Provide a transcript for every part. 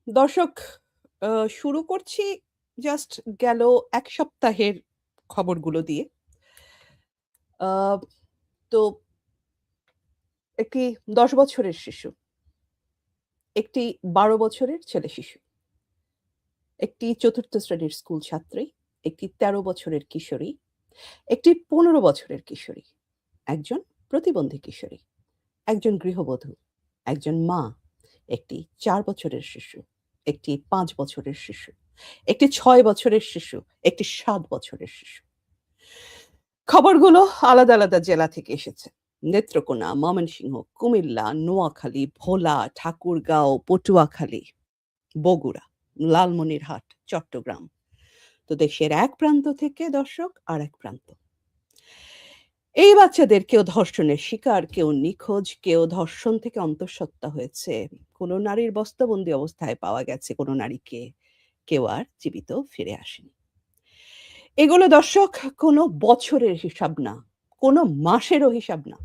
দর্শক, শুরু করছি জাস্ট গেল ১ সপ্তাহের খবরগুলো দিয়ে। আ তো একটি ১০ বছরের শিশু, একটি ১২ বছরের ছেলে শিশু, একটি ৪র্থ শ্রেণীর স্কুল ছাত্রী, একটি ১৩ বছরের কিশোরী, একটি ১৫ বছরের কিশোরী, একজন প্রতিবন্ধী কিশোরী, একজন গৃহবধূ, একজন মা, একটি ৪ বছরের শিশু, একটি ৫ বছরের শিশু, একটি ৬ বছরের শিশু, একটি ৭ বছরের শিশু। খবরগুলো আলাদা, আলাদা জেলা থেকে এসেছে। নেত্রকোনা, ময়মনসিংহ, কুমিল্লা, নোয়াখালী, ভোলা, ঠাকুরগাঁও, পটুয়াখালী, বগুড়া, লালমনিরহাট, চট্টগ্রাম। তো দেশের এক প্রান্ত থেকে দর্শক আরেক প্রান্ত। এই বাচ্চাদের কেউ ধর্ষণের শিকার, কেউ নিখোঁজ, কেউ ধর্ষণ থেকে অন্তঃসত্ত্বা হয়েছে। কোনো নারীর বস্তাবন্দি অবস্থায় পাওয়া গেছে কোনো নারীকে। কেউ আর জীবিত ফিরে আসেনি। এগুলো দর্শক কোনো বছরের হিসাব না, কোনো মাসেরও হিসাব না।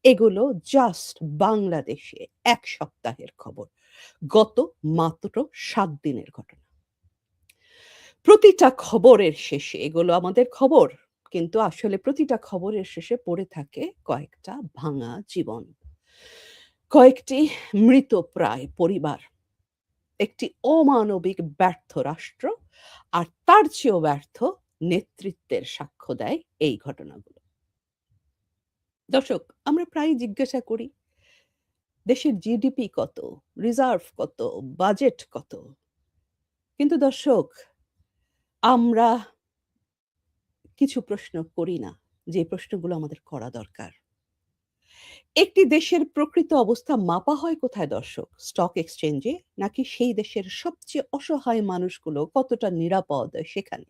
এগুলো জাস্ট বাংলাদেশে ১ সপ্তাহের খবর। গত মাত্র ৭ দিনের ঘটনা। প্রতিটা খবরের শেষে এগুলো আমাদের খবর। কিন্তু আসলে প্রতিটা খবরের শেষে পড়ে থাকে কয়েকটা ভাঙা জীবন। কয়েকটি মৃতপ্রায় পরিবার। একটি অমানবিক ব্যর্থ রাষ্ট্র আর তার চেয়েও ব্যর্থ নেতৃত্বের সাক্ষ্য দেয় এই ঘটনাগুলো। দর্শক, আমরা প্রায়ই জিজ্ঞাসা করি, দেশের জিডিপি কত? রিজার্ভ কত? বাজেট কত? কিন্তু দর্শক, আমরা কিছু প্রশ্ন করি না, যে প্রশ্নগুলো আমাদের করা দরকার। একটি দেশের প্রকৃত অবস্থা মাপা হয় কোথায় দর্শক? স্টক এক্সচেঞ্জে, নাকি সেই দেশের সবচেয়ে অসহায় মানুষগুলো কতটা নিরাপদ সেখানে?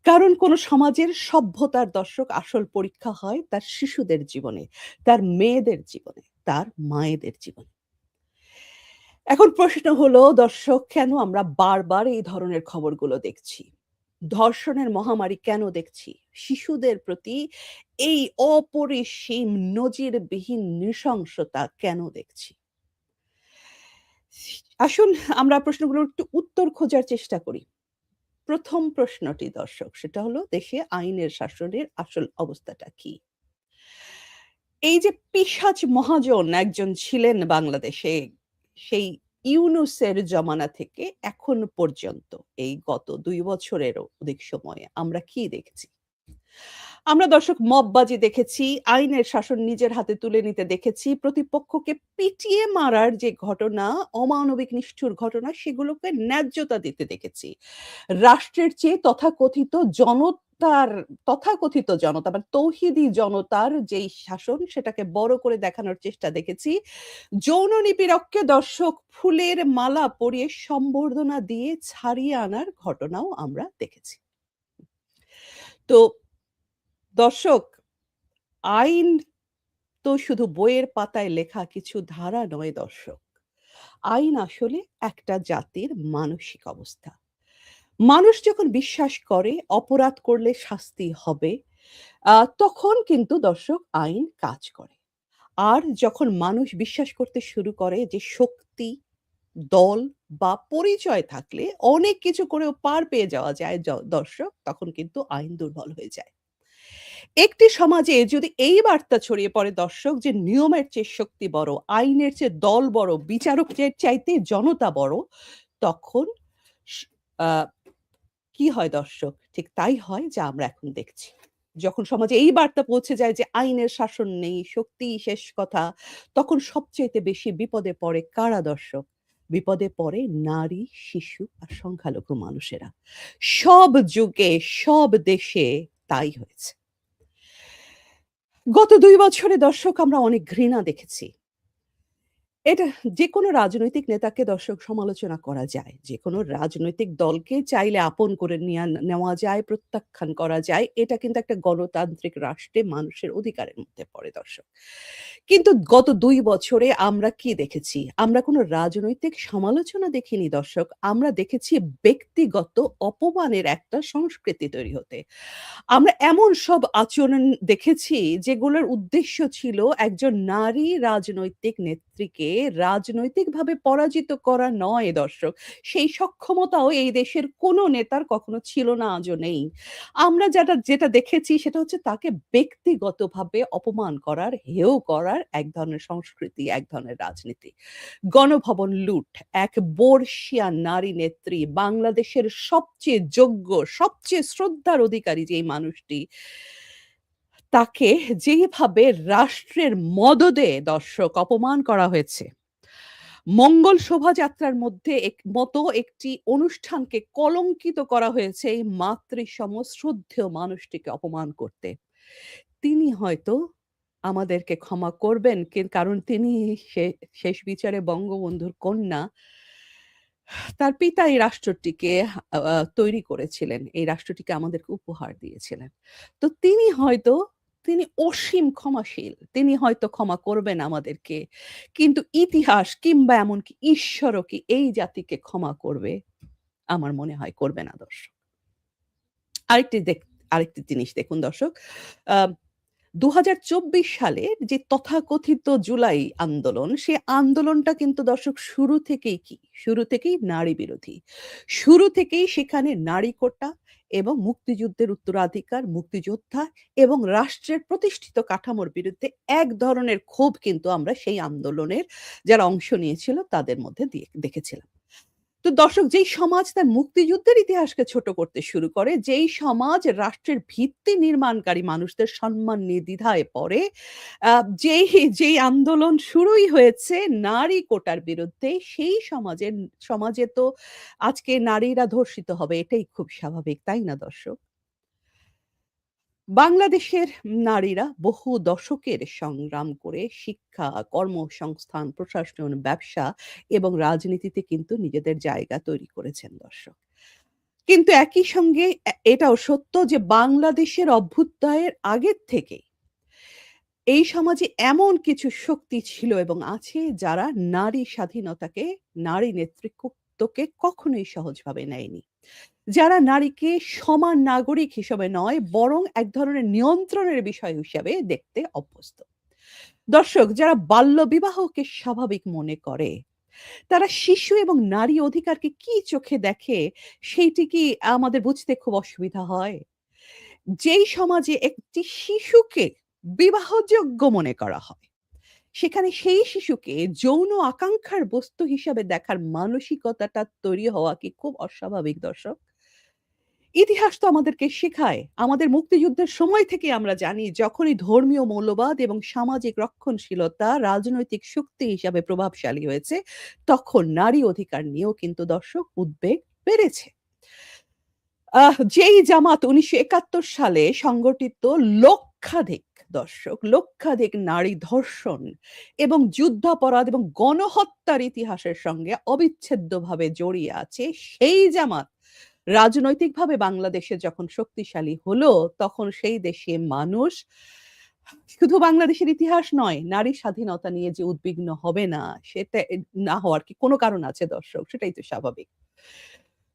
কারণ কোন সমাজের সভ্যতার দর্শক আসল পরীক্ষা হয় তার শিশুদের জীবনে, তার মেয়েদের জীবনে, তার মায়েদের জীবনে। এখন প্রশ্ন হলো দর্শক, কেন আমরা বারবার এই ধরনের খবরগুলো দেখছি? ধর্ষণের মহামারী কেন দেখছি? শিশুদের প্রতি এই অপরিসীম নজিরবিহীন নৃশংসতা কেন দেখছি? আসুন আমরা প্রশ্নগুলোর একটু উত্তর খোঁজার চেষ্টা করি। ১ম প্রশ্নটি দর্শক, সেটা হলো দেশে আইনের শাসনের আসল অবস্থাটা কি? এই যে পিশাচ মহাজন একজন ছিলেন বাংলাদেশে, সেই ইউনূসের জমানা থেকে এখন পর্যন্ত এই গত ২ বছরেরও অধিক সময়ে আমরা কি দেখছি? আমরা দর্শক মববাজি দেখেছি, আইনের শাসন নিজের হাতে তুলে নিতে দেখেছি, প্রতিপক্ষকে পিটিয়ে মারার যে ঘটনা, অমানবিক নিষ্ঠুর ঘটনা সেগুলোকে ন্যায্যতা দিতে দেখেছি। রাষ্ট্রের চেয়ে তথাকথিত জনতা বা তৌহিদি জনতার যেই শাসন সেটাকে বড় করে দেখানোর চেষ্টা দেখেছি। যৌন নিপীড়ককে দর্শক ফুলের মালা পরিয়ে সম্বর্ধনা দিয়ে ছাড়িয়ে আনার ঘটনাও আমরা দেখেছি। তো দর্শক, আইন তো শুধু বইয়ের পাতায় লেখা কিছু ধারা নয় দর্শক। আইন আসলে একটা জাতির মানসিক অবস্থা। মানুষ যখন বিশ্বাস করে অপরাধ করলে শাস্তি হবে, তখন কিন্তু দর্শক আইন কাজ করে। আর যখন মানুষ বিশ্বাস করতে শুরু করে যে শক্তি, দল বা পরিচয় থাকলে অনেক কিছু করেও পার পেয়ে যাওয়া যায় দর্শক, তখন কিন্তু আইন দুর্বল হয়ে যায়। একটি সমাজে যদি এই বার্তা ছড়িয়ে পড়ে দর্শক যে নিয়মের চেয়ে শক্তি বড়, আইনের চেয়ে দল বড়, বিচারকের চাইতে জনতা বড়, তখন স আ কি হয় দর্শক? ঠিক তাই হয় যা আমরা এখন দেখছি। যখন সমাজে এই বার্তা পৌঁছে যায় যে আইনের শাসন নেই, শক্তিই শেষ কথা, তখন সবচাইতে বেশি বিপদে পড়ে কারা দর্শক? বিপদে পড়ে নারী, শিশু আর সংখ্যালঘু মানুষেরা। সব যুগে, সব দেশে তাই হয়েছে। গত ২ বছরে দর্শক আমরা অনেক ঘৃণা দেখেছি। এটা যেকোনো রাজনৈতিক নেতাকে দর্শক সমালোচনা করা যায়। যেকোনো রাজনৈতিক দলকে চাইলে আপন করে নেওয়া যায়, প্রত্যাখ্যান করা যায়। এটা কিন্তু একটা গণতান্ত্রিক রাষ্ট্রে মানুষের অধিকারের মধ্যে পড়ে দর্শক। কিন্তু গত ২ বছরে আমরা কি দেখেছি? আমরা কোনো রাজনৈতিক সমালোচনা দেখিনি দর্শক। আমরা দেখেছি ব্যক্তিগত অপমানের একটা সংস্কৃতি তৈরি হতে। আমরা এমন সব আচরণ দেখেছি যেগুলোর উদ্দেশ্য ছিল একজন নারী রাজনৈতিক নেত্রীকে রাজনৈতিকভাবে পরাজিত করা নয় দর্শক। সেই সক্ষমতাও এই দেশের কোনো নেতার কখনো ছিল না, আজও নেই। আমরা যেটা দেখেছি সেটা হচ্ছে তাকে ব্যক্তিগতভাবে অপমান করার, হেয় করার এক ধরনের সংস্কৃতি, এক ধরনের রাজনীতি। গণভবন লুট, এক বর্ষিয়া নারী নেত্রী, বাংলাদেশের সবচেয়ে যোগ্য, সবচেয়ে শ্রদ্ধার অধিকারী যেই মানুষটি, তাকে যেভাবে রাষ্ট্রের মদদে দর্শক অপমান করা হয়েছে। মঙ্গল শোভাযাত্রার মধ্যে মতো একটি অনুষ্ঠানকে কলঙ্কিত করা হয়েছে এই মাতৃসম শ্রদ্ধেয় মানুষটিকে অপমান করতে। তিনি হয়তো আমাদেরকে ক্ষমা করবেন কারণ তিনি শেষ বিচারে বঙ্গবন্ধুর কন্যা। তার পিতা এই রাষ্ট্রটিকে তৈরি করেছিলেন। এই রাষ্ট্রটিকে আমাদেরকে উপহার দিয়েছিলেন। তো তিনি অসীম ক্ষমাশীল। তিনি হয়তো ক্ষমা করবেন আমাদেরকে। কিন্তু ইতিহাস কিংবা এমনকি ঈশ্বরও কি এই জাতিকে ক্ষমা করবে? আমার মনে হয় করবে না দর্শক। আরেকটি জিনিস দেখুন দর্শক। আ ২০২৪ সালের যে তথাকথিত জুলাই আন্দোলন, সে আন্দোলনটা কিন্তু দর্শক শুরু থেকেই নারী বিরোধী। শুরু থেকেই সেখানে নারী কোটা এবং মুক্তিযুদ্ধের উত্তরাধিকার, মুক্তিযোদ্ধা এবং রাষ্ট্রের প্রতিষ্ঠিত কাঠামোর বিরুদ্ধে এক ধরনের ক্ষোভ কিন্তু আমরা সেই আন্দোলনের যারা অংশ নিয়েছিল তাদের মধ্যে দেখেছিলাম। তো দর্শক, যেই সমাজ তার মুক্তিযুদ্ধের ইতিহাসকে ছোট করতে শুরু করে, যেই সমাজ রাষ্ট্রের ভিত্তি নির্মাণকারী মানুষদের সম্মান নির্দ্বিধায় পড়ে, আ যেই যেই আন্দোলন শুরুই হয়েছে নারী কোটার বিরুদ্ধে, সেই সমাজে তো আজকে নারীরা ধর্ষিত হবে, এটাই খুব স্বাভাবিক, তাই না দর্শক? বাংলাদেশের নারীরা বহু দশকের সংগ্রাম করে শিক্ষা, কর্মসংস্থান, প্রশাসন, ব্যবসা এবং রাজনীতিতে কিন্তু নিজেদের জায়গা তৈরি করেছেন দর্শক। কিন্তু একই সঙ্গে এটাও সত্য যে বাংলাদেশের অভ্যুদয়ের আগের থেকেই এই সমাজে এমন কিছু শক্তি ছিল এবং আছে যারা নারী স্বাধীনতাকে, নারী নেতৃত্বকে কখনোই সহজভাবে নেয়নি। যারা নারীকে সমান নাগরিক হিসেবে নয়, বরং এক ধরনের নিয়ন্ত্রণের বিষয় হিসেবে দেখতে অভ্যস্ত। দর্শক, যারা বাল্যবিবাহকে স্বাভাবিক মনে করে, তারা শিশু এবং নারী অধিকারকে কি চোখে দেখে, সেইটি কি আমাদের বুঝতে খুব অসুবিধা হয়? যেই সমাজে একটি শিশুকে বিবাহযোগ্য মনে করা হয়, সেখানে সেই শিশুকে যৌন আকাঙ্ক্ষার বস্তু হিসাবে দেখার মানসিকতাটা তৈরি হওয়া কি খুব অস্বাভাবিক দর্শক? ইতিহাস তো আমাদেরকে শেখায়। আমাদের মুক্তিযুদ্ধের সময় থেকে আমরা জানি যখনই ধর্মীয় মৌলবাদ এবং সামাজিক রক্ষণশীলতা রাজনৈতিক শক্তি হিসাবে প্রভাবশালী হয়েছে, তখন নারী অধিকার নিয়েও কিন্তু দর্শক উদ্বেগ বেড়েছে। যেই জামাত ১৯৭১ সালে সংগঠিত লক্ষাধিক লক্ষাধিক নারী ধর্ষণ এবং যুদ্ধাপরাধ এবং গণহত্যার ইতিহাসের সঙ্গে অবিচ্ছেদ্যভাবে জড়িয়ে আছে, সেই জামাত রাজনৈতিকভাবে বাংলাদেশে যখন শক্তিশালী হলো, তখন সেই দেশে মানুষ শুধু বাংলাদেশের ইতিহাস নয়, নারী স্বাধীনতা নিয়ে যে উদ্বিগ্ন হবে না, সেটা না হওয়ার কি কোনো কারণ আছে দর্শক? সেটাই তো স্বাভাবিক।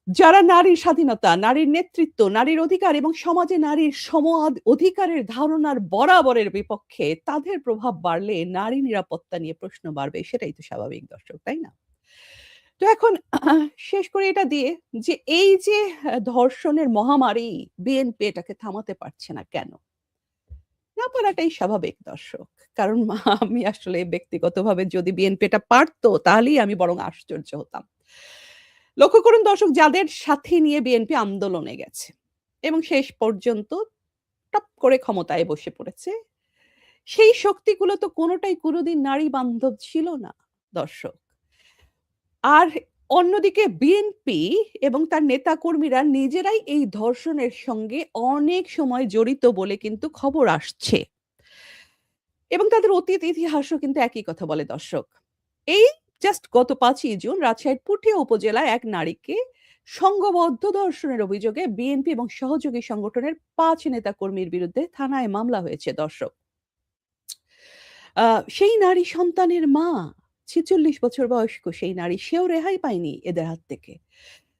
যারা নারীর স্বাধীনতা, নারীর নেতৃত্ব, নারীর অধিকার এবং সমাজে নারীর অধিকারের ধারণার বরাবরের বিপক্ষে, তাদের প্রভাব বাড়লে নারী নিরাপত্তা নিয়ে প্রশ্ন বাড়বে। সেটাই তো স্বাভাবিক দর্শক, তাই না? তো এখন শেষ করে এটা দিয়ে যে এই যে ধর্ষণের মহামারী, বিএনপি এটাকে থামাতে পারছে না কেন? না পারাটাই স্বাভাবিক দর্শক। কারণ আমি আসলে ব্যক্তিগতভাবে যদি বিএনপি এটা পারত, তাহলেই আমি বরং আশ্চর্য হতাম। লক্ষ্য করুন দর্শক, যাদের সাথে নিয়ে বিএনপি আন্দোলনে গেছে এবং শেষ পর্যন্ত টপ করে ক্ষমতায় বসে পড়েছে, সেই শক্তিগুলো তো কোনটাই কোনদিন নারী বান্ধব ছিল না দর্শক। আর অন্যদিকে বিএনপি এবং তার নেতাকর্মীরা নিজেরাই এই ধর্ষণের সঙ্গে অনেক সময় জড়িত বলে কিন্তু খবর আসছে। এবং তাদের অতীত ইতিহাসও কিন্তু একই কথা বলে দর্শক। এই জাস্ট গত ৫ই জুন রাজশাহীর পুঠিয়া উপজেলায় এক নারীকে সংঘবদ্ধ ধর্ষণের অভিযোগে বিএনপি এবং সহযোগী সংগঠনের ৫ নেতাকর্মীর বিরুদ্ধে থানায় মামলা হয়েছে দর্শক। আ সেই নারী সন্তানের মা, ৪৬ বছর বয়স্ক সেই নারী, সেও রেহাই পায়নি এদের হাত থেকে।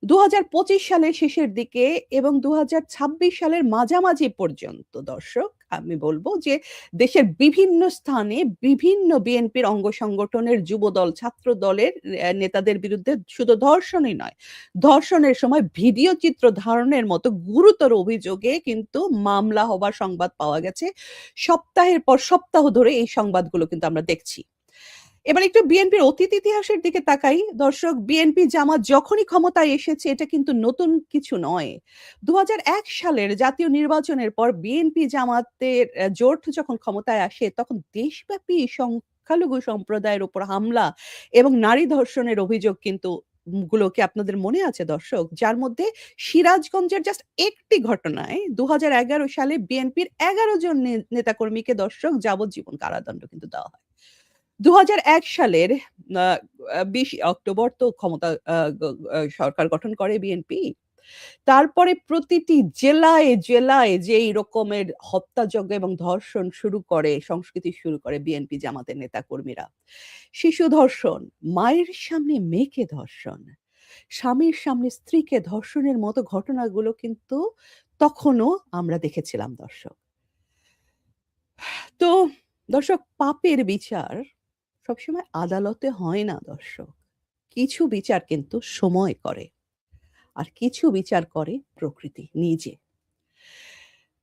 ২০২৫ সালের শেষের দিকে এবং ২০২৬ সালের মাঝামাঝি পর্যন্ত দর্শক আমি বলব যে দেশের বিভিন্ন স্থানে বিভিন্ন বিএনপির অঙ্গ সংগঠনের যুবদল, ছাত্র দলের নেতাদের বিরুদ্ধে শুধু ধর্ষণই নয়, ধর্ষণের সময় ভিডিও চিত্র ধারণের মতো গুরুতর অভিযোগে কিন্তু মামলা হবার সংবাদ পাওয়া গেছে। সপ্তাহের পর সপ্তাহ ধরে এই সংবাদগুলো কিন্তু আমরা দেখছি। এবার একটু বিএনপির অতীত ইতিহাসের দিকে তাকাই। দর্শক, বিএনপি জামাত যখনই ক্ষমতায় এসেছে এটা কিন্তু নতুন কিছু নয়। ২০০১ সালের জাতীয় নির্বাচনের পর বিএনপি জামাতের জোট যখন ক্ষমতায় আসে তখন দেশব্যাপী সংখ্যালঘু সম্প্রদায়ের উপর হামলা এবং নারী ধর্ষণের অভিযোগ কিন্তু গুলোকে আপনাদের মনে আছে দর্শক? যার মধ্যে সিরাজগঞ্জের জাস্ট একটি ঘটনায় ২০১১ সালে বিএনপির ১১ জন নেতাকর্মীকে দর্শক যাবজ্জীবন কারাদণ্ড কিন্তু দেওয়া হয়। ২০০১ সালের আ আ ২০ অক্টোবর তো ক্ষমতা আ গ আ সরকার গঠন করে বিএনপি। তারপরে প্রতিটি জেলায়, জেলায় যে এই রকমের হত্যাযজ্ঞ এবং ধর্ষণ শুরু করে, সংস্কৃতি শুরু করে বিএনপি জামাতের নেতাকর্মীরা। শিশু ধর্ষণ, মায়ের সামনে মেয়েকে ধর্ষণ, স্বামীর সামনে স্ত্রীকে ধর্ষণের মতো ঘটনাগুলো কিন্তু তখনও আমরা দেখেছিলাম দর্শক। তো দর্শক, পাপের বিচার সবসময় আদালতে হয় না দর্শক। কিছু বিচার কিন্তু সময় করে। আর কিছু বিচার করে প্রকৃতি নিজে।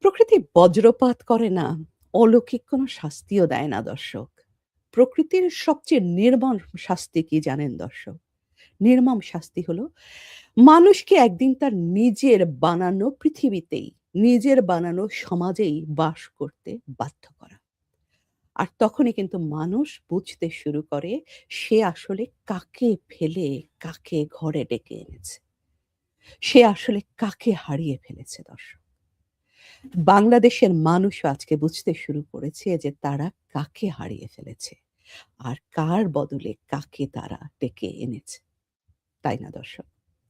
প্রকৃতি বজ্রপাত করে না, অলৌকিক কোনো শাস্তিও দেয় না দর্শক। প্রকৃতির সবচেয়ে নির্মম শাস্তি কি জানেন দর্শক? নির্মম শাস্তি হলো মানুষকে একদিন তার নিজের বানানো পৃথিবীতেই, নিজের বানানো সমাজেই বাস করতে বাধ্য করা। আর তখনই কিন্তু মানুষ বুঝতে শুরু করে সে আসলে কাকে ফেলে কাকে ঘরে ডেকে এনেছে। সে আসলে কাকে হারিয়ে ফেলেছে দর্শক। বাংলাদেশের মানুষও আজকে বুঝতে শুরু করেছে যে তারা কাকে হারিয়ে ফেলেছে। আর কার বদলে কাকে তারা ডেকে এনেছে। তাই না দর্শক?